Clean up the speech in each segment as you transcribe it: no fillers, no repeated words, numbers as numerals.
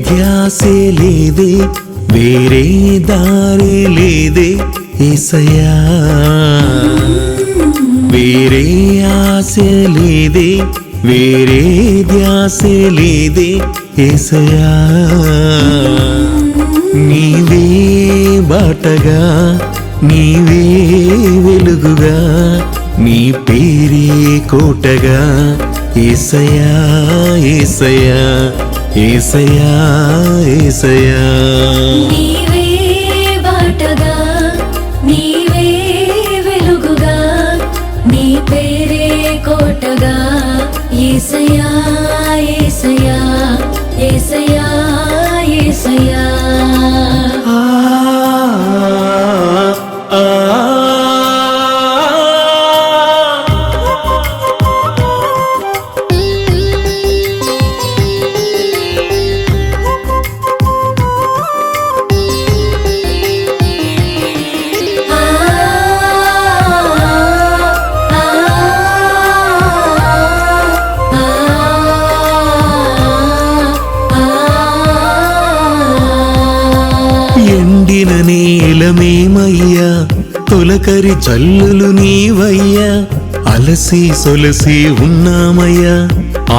ధ్యాసే లేదే, వేరే దారే లేదే యేసయ్యా. వేరే ఆశ లేదే, వేరే ధ్యాసే లేదే యేసయ్యా. నీవే బాటగా, నీవే వెలుగుగా, నీ పేరే కోటగా యేసయ్యా యేసయ్యా యేసయ్యా యేసయ్యా. నీవే బాటగా, నీవే వెలుగుగా, నీ పేరే కోటగా యేసయ్యా యేసయ్యా యేసయ్యా యేసయ్యా. ఎండిన నేలమేమయ్యా, తొలకరి జల్లులు నీవయ్యా. అలసి సొలసి ఉన్నామయ్యా,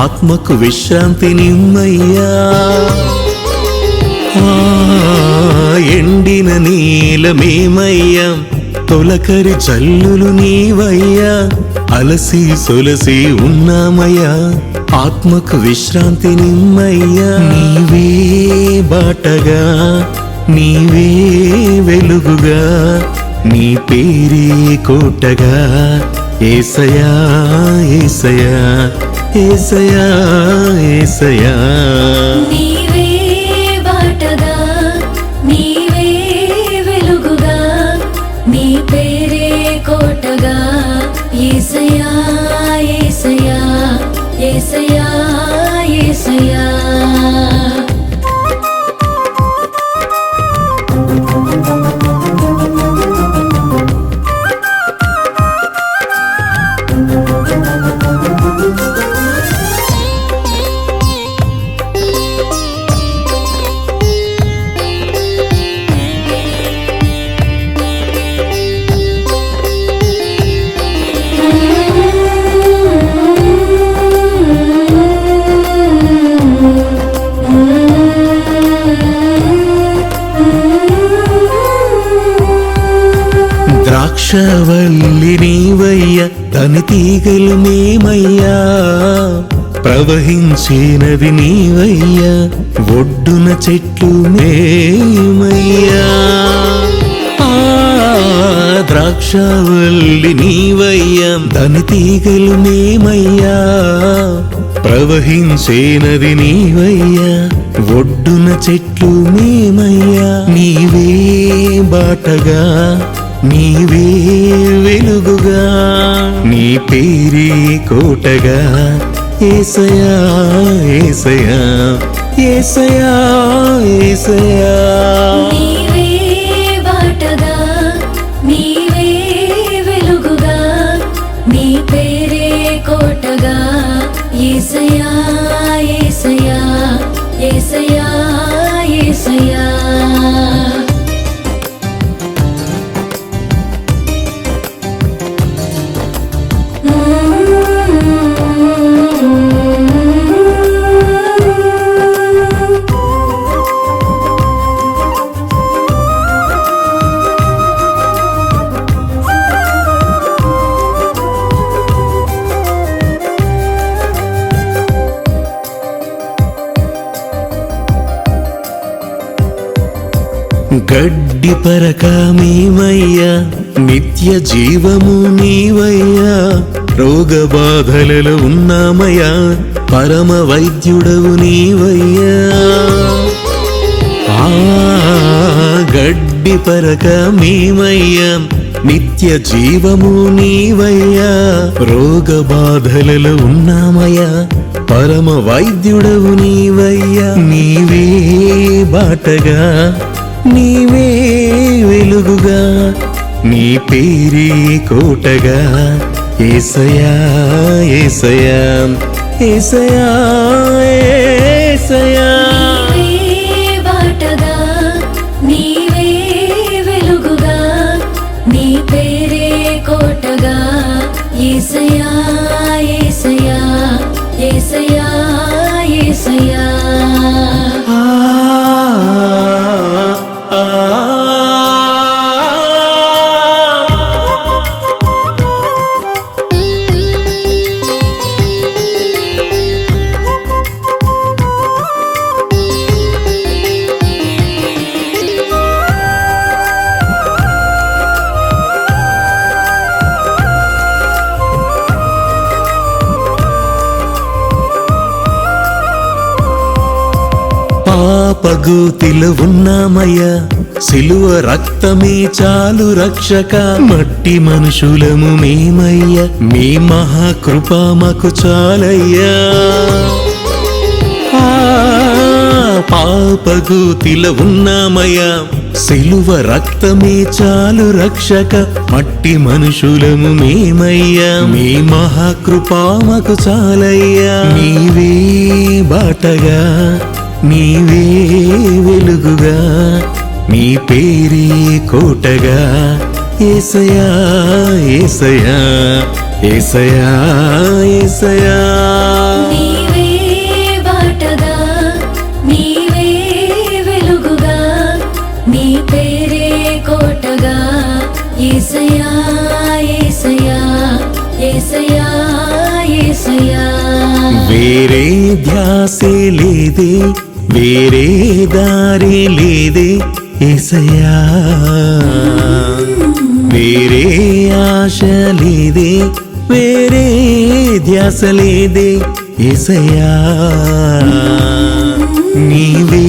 ఆత్మకు విశ్రాంతి నిమ్మయ్యా. ఎండిన నేలమేమయ్యా, తొలకరి జల్లులు నీవయ్యా. అలసి సొలసి ఉన్నామయ్యా, ఆత్మకు విశ్రాంతి నిమ్మయ్యా. నీవే బాటగా, నీవే వెలుగుగా, నీ పేరే కోటగా యేసయ్యా యేసయ్యా యేసయ్యా యేసయ్యా. నీవే బాటగా, నీవే వెలుగుగా, నీ పేరే కోటగా యేసయ్యా యేసయ్యా యేసయ్యా యేసయ్యా. ద్రాక్షవల్లి నీవయ్యా, తని తీగలు మేమయ్యా. ప్రవహించినది నీవయ్యా, ఒడ్డున చెట్లు మేమయ్యా. ద్రాక్షవల్లి నీవయ్యా, తని తీగలు మేమయ్యా. ప్రవహించేనది నీవయ్యా, ఒడ్డున చెట్లు మేమయ్యా. నీవే బాటగా, నీవే వెలుగుగా, నీ పేరే కోటగా యేసయ్యా యేసయ్యా యేసయ్యా యేసయ్యా. నీవే బాటగా, నీవే వెలుగుగా, నీ పేరే కోటగా యేసయ్యా యేసయ్యా యేసయ్యా యేసయ్యా. గడ్డి పరక మేమయ్యా, నిత్య జీవము నీవయ్యా. రోగ బాధలలో ఉన్నామయ్యా, పరమ వైద్యుడవు నీవయ్యా. గడ్డి పరక మేమయ్యా, నిత్య జీవము నీవయ్యా. రోగ బాధలలో ఉన్నామయ్యా, పరమ వైద్యుడవు నీవయ్యా. నీవే బాటగా, నీవే వెలుగుగా, నీ పేరే కోటగా యేసయ్యా యేసయ్యా యేసయ్యా యేసయ్యా. నీవే పాపగోతిలో ఉన్నామయ్యా, సిలువ రక్తమే చాలు రక్షక. మట్టి మనుషులము మేమయ్యా, మీ మహాకృప మాకు చాలయ్యా. పాపగోతిలో ఉన్నామయ్యా, సిలువ రక్తమే చాలు రక్షక. మట్టి మనుషులము మేమయ్యా, మీ మహాకృప మాకు చాలయ్యా. నీవే బాటగా, నీవే వెలుగుగా, నీ పేరే కోటగా. యేసయ్యా యేసయ్యా యేసయ్యా యేసయ్యా. నీవే బాటగా, నీవే వెలుగుగా, నీ పేరే కోటగా. యేసయ్యా యేసయ్యా యేసయ్యా యేసయ్యా. వేరే ధ్యాసే లేదే, వేరే దారి లేదే యేసయ్యా. వేరే ఆశ లేదే, వేరే ధ్యాస లేదే యేసయ్యా. నీవే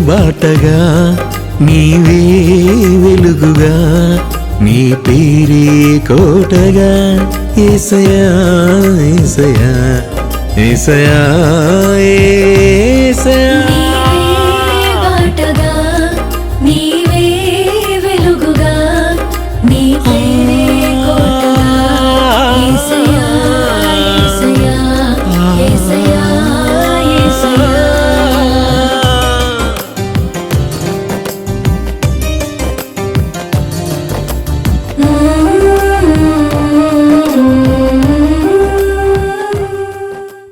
బాటగా, నీవే వెలుగుగా, నీ పేరే కోటగా. యేసయ్యా యేసయ్యా యేసయ్యా యేసయ్యా.